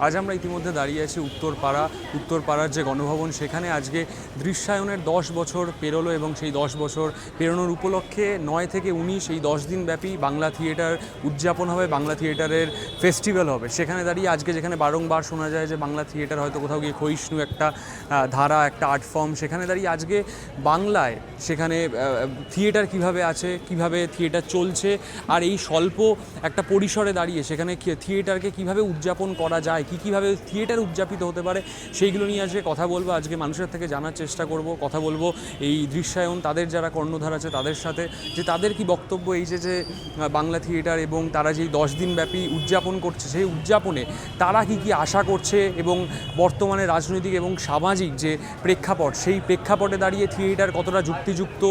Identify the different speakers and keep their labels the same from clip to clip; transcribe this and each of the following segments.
Speaker 1: আজ আমরা ইতিমধ্যে দাঁড়িয়ে আছি উত্তরপাড়ার যে গণভবন, সেখানে আজকে দৃশ্যায়নের 10 বছর পেরোলো এবং সেই 10 বছর পেরোনোর উপলক্ষে 9 থেকে 19 এই 10 দিন ব্যাপী বাংলা থিয়েটার উদযাপন হবে, বাংলা থিয়েটারের ফেস্টিভ্যাল হবে। সেখানে দাঁড়িয়ে আজকে যেখানে বারংবার শোনা যায় যে বাংলা থিয়েটার হয়তো কোথাও গিয়ে ক্ষয়িষ্ণু একটা ধারা, একটা আর্ট ফর্ম, সেখানে দাঁড়িয়ে আজকে বাংলায় সেখানে থিয়েটার কিভাবে আছে, কিভাবে থিয়েটার চলছে, আর এই স্বল্প একটা পরিসরে দাঁড়িয়ে সেখানে থিয়েটারকে কিভাবে উদযাপন করা যায়, কীভাবে থিয়েটার উদযাপিত হতে পারে, সেইগুলো নিয়ে আজকে কথা বলবো। আজকে মানুষের থেকে জানার চেষ্টা করব, কথা বলবো এই দৃশ্যায়ন তাদের যারা কর্ণধার আছে তাদের সাথে, যে তাদের কি বক্তব্য এই যে বাংলা থিয়েটার এবং তারা যেই 10 দিন ব্যাপী উদযাপন করছে, সেই উদযাপনে তারা কি আশা করছে এবং বর্তমানে রাজনৈতিক এবং সামাজিক যে প্রেক্ষাপট, সেই প্রেক্ষাপটে দাঁড়িয়ে থিয়েটার কতটা যুক্তিযুক্ত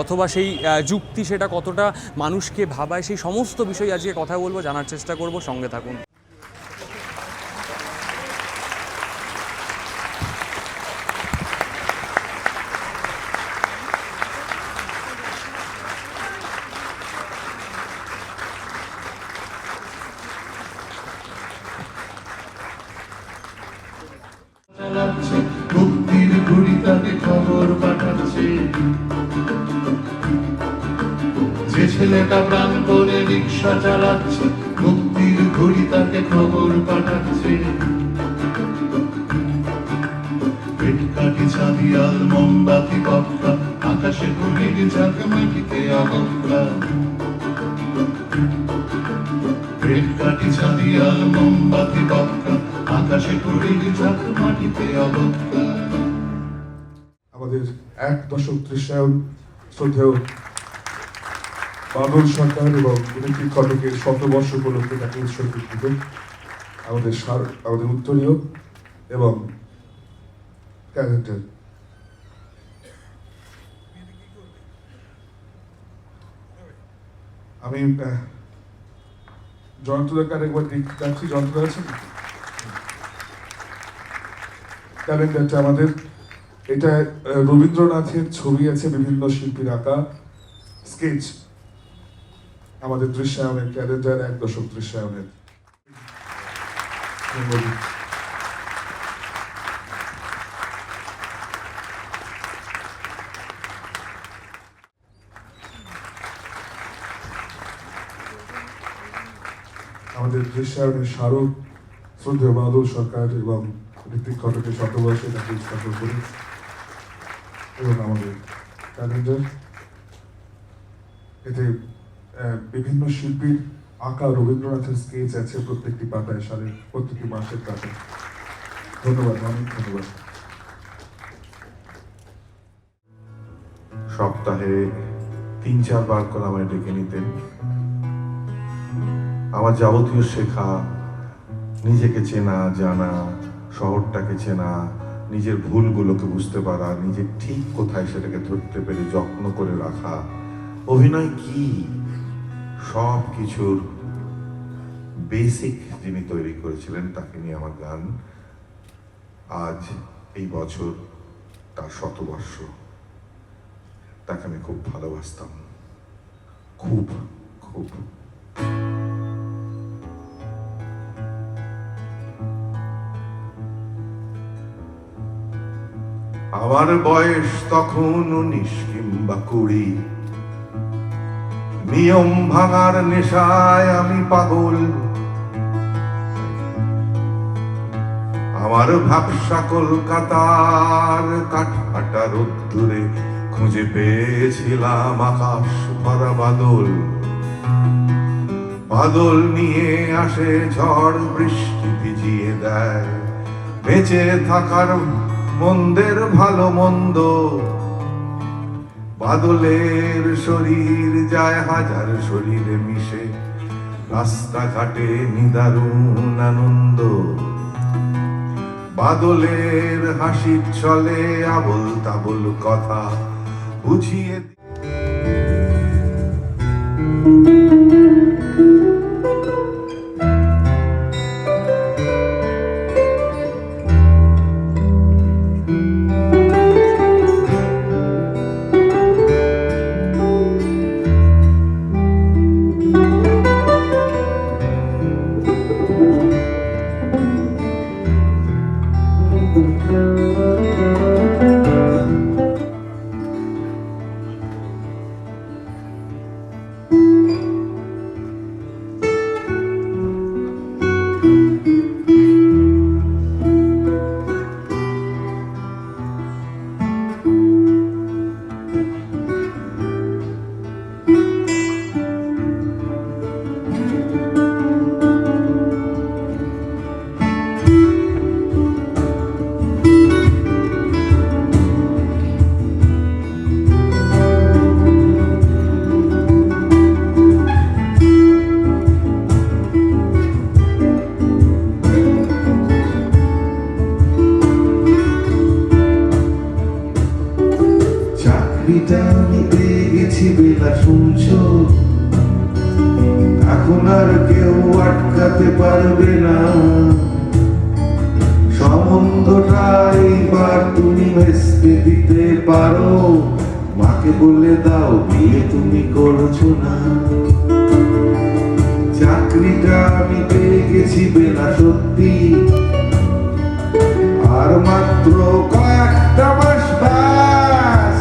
Speaker 1: অথবা সেই যুক্তি সেটা কতটা মানুষকে ভাবায়, সেই সমস্ত বিষয় আজকে কথা বলবো, জানার চেষ্টা করব। সঙ্গে থাকুন।
Speaker 2: মুক্তির ঘুড়ি তাকে খবর পাঠাচ্ছে, যে ছেলেটা প্রাণপণে রিক্সা চালাচ্ছে, মুক্তির ঘুড়ি তাকে খবর পাঠাচ্ছে। পেটকাঠি ছাদিয়াল মোমবাতি পক্কা, আকাশে ঘুড়ির ঝাঁক মাটিতে অবক্রা। পেটকাঠি ছাদিয়াল মোমবাতি পক্কা, আকাশে ঘুড়ির ঝাঁক মাটিতে অবক্রা।
Speaker 3: আমাদের 1 দশক দৃশ্যায়ন শ্রদ্ধেয় বাদল সরকার এবং ঋত্বিক ঘটকের 100 বর্ষ উপলক্ষে তাকে উৎসর্গীকৃত আমাদের উত্তরীয় এবং ক্যালেন্ডার। আমি জয়ন্তদাকে আরেকবার যাচ্ছি। জয়ন্তদা আছেন? ক্যালেন্ডারটা আমাদের, এটা রবীন্দ্রনাথের ছবি আছে, বিভিন্ন শিল্পীর আঁকা স্কেচ। আমাদের দৃশ্যায়নের ক্যালেন্ডার, 1 দশক দৃশ্যায়নের। আমাদের দৃশ্যায়নের স্মারক শ্রদ্ধেয় বাদল সরকার এবং ঋত্বিক ঘটকের 100 বর্ষে তাকে উৎসর্গ করি। এবং আমাদের ক্যালেন্ডার, এতে বিভিন্ন শিল্পীর আঁকা রবীন্দ্রনাথের স্কেচ আছে প্রত্যেকটি পাতায়, সালের প্রত্যেকটি মাসের পাতায়। ধন্যবাদ, অনেক ধন্যবাদ।
Speaker 4: সপ্তাহে 3-4 বার করে আমায় ডেকে নিতেন। আমার যাবতীয় শেখা, নিজেকে চেনা জানা, শহরটাকে চেনা, নিজের ভুলগুলোকে বুঝতে পারা, নিজের ঠিক কোথায় সেটাকে ধরতে পেরে যত্ন করে রাখা, অভিনয় কি, সব কিছুর বেসিক যিনি তৈরি করেছিলেন, তাকে নিয়ে আমার গান। আজ এই বছর তার 100 বর্ষ। তাকে আমি খুব ভালোবাসতাম, খুব খুব। আমার বয়স তখন 19 কিংবা 20, নিয়ম ভাঙার নেশায় আমি পাগল। আমার ভাবসা কলকাতার কাঠফাটা রোদ্দুরে খুঁজে পেয়েছিলাম আকাশ ভরা বাদল। বাদল নিয়ে আসে ঝড়, বৃষ্টি ভিজিয়ে দেয় বেঁচে থাকার মন্দের ভালো মন্দ। বাদলের শরীর যায় হাজার শরীরে মিশে, রাস্তাঘাটে নিদারুণ আনন্দ। বাদলের হাসির ছলে আবল তাবল কথা বুঝিয়ে চাকরিটা আমি পেয়ে গেছি বেলা শুনছো, এখন আর কেউ আটকাতে পারবে না। সম্বন্ধটা এইবার তুমি ভেস্তে দিতে পারো, মাকে বলে দাও বিয়ে তুমি করছো না। চাকরিটা আমি পেয়ে গেছি বেলা সত্যি, আর মাত্র কয়েকটা মাস বাস।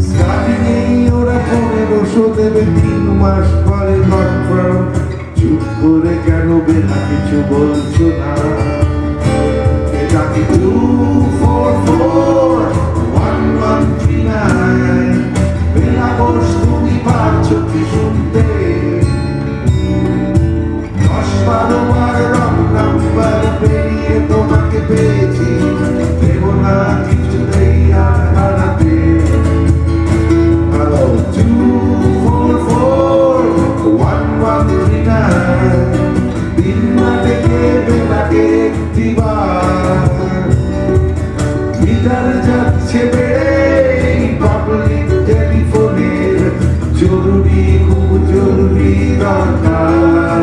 Speaker 4: স্টার্টিংয়েই ওরা 1500 দেবে, 3 মাস পরে কনফার্ম। চুপ করে কেন বেলা কিছু বলছো না? এটা কি 2441139? বেলা বস তুমি পারছো কি শুনতে? 10-12 বার রং নাম্বার পেরিয়ে তোমাকে পেয়েছি, দেব না কিছুতেই আর হারাতে। হ্যালো 2441139, দিন না ডেকে বেলাকে একটিবার। মিটার যাচ্ছে বেড়ে, পাবলিক টেলিফোনের জরুরি, খুব জরুরি দরকার।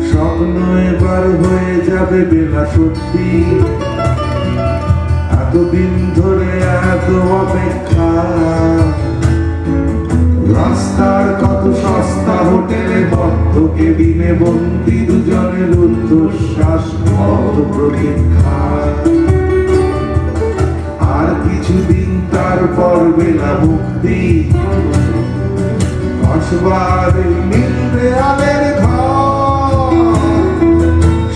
Speaker 4: স্বপ্ন এবার হয়ে যাবে বেলা সত্যি, এতদিন ধরে এত অপেক্ষা। রাস্তার কত সস্তা হোটেলে বদ্ধ কেবিনে বন্দি দুজনের উচ্চশ্বাস, কত প্রতীক্ষা। আর কিছুদিন তারপর বেলা মুক্তি, আসবার নীল দেয়ালের ঘর।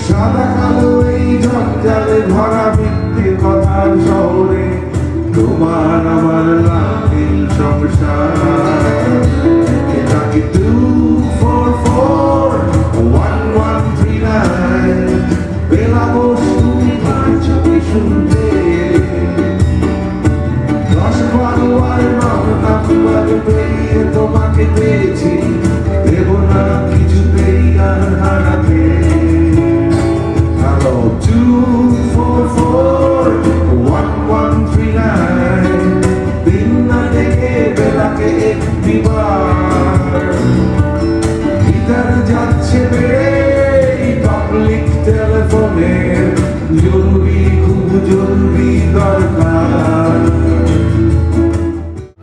Speaker 4: সাদা কালো এই জঞ্জালে ভরা মিথ্যে কথার শহরে তোমার আমার লাল সংসার। এটা কি 2441139? বেলা বস তুমি পারছো কি শুনতে? 10-12 বার রং নাম্বার পেরিয়ে তোমাকে পেয়েছি, দেব না কিছুতেই আর হারাতে। হ্যালো 2441139, দিন না ডেকে বেলাকে একটিবার। মিটার যাচ্ছে বেড়ে, পাবলিক টেলিফোনের জরুরি, খুব জরুরি দরকার।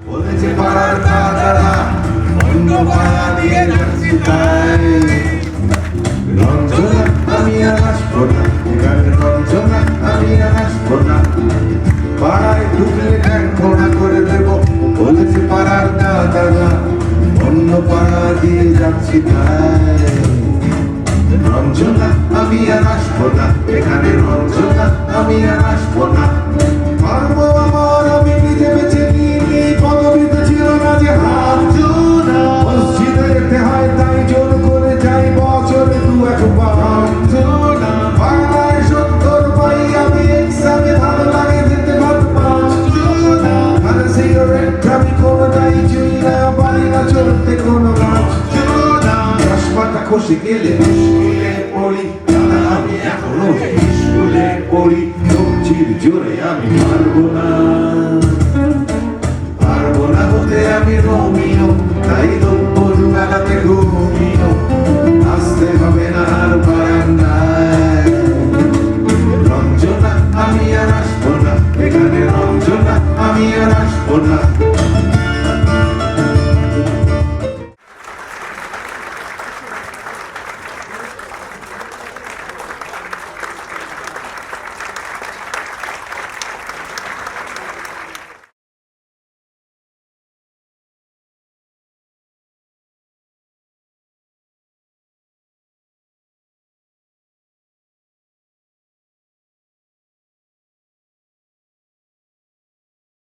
Speaker 4: বলেছে পাড়ার দাদারা অন্য পাড়া দিয়ে যাচ্ছি তাই। রঞ্জনা আমি আর আসবো না, এখানে রঞ্জনা আমি আর আসবো না। পাড়ায় ঢুকলে ঠ্যাং খোঁড়া করে দেব, বলেছে পাড়ার দাদারা অন্য পাড়া দিয়ে যাচ্ছি তাই। রঞ্জনা আমি আর আসবো না, এখানে রঞ্জনা আমি আর আসবো না। পারবো আমার আমি নিজে বেছে নিয়ে, পদবিতে ছিল না যে হাত জোড়া। মসজিদে যেতে হয় তাই জোর করে যাই, বছরে 2-1 জোড়া। বাংলায় 70 পাই আমি, এক্সামে ভালো লাগে যেতে ভাত 5 জোড়া। আর সিগারেট আমি কোনোটাই চুই না, পারি না চলতে কোনো গাছ জোড়া। চশমাটা খসে গেলে স্কুলে পড়ি, দাদা আমি এখনো স্কুলে পড়ি। সবজির জোরে আমি পারবো না,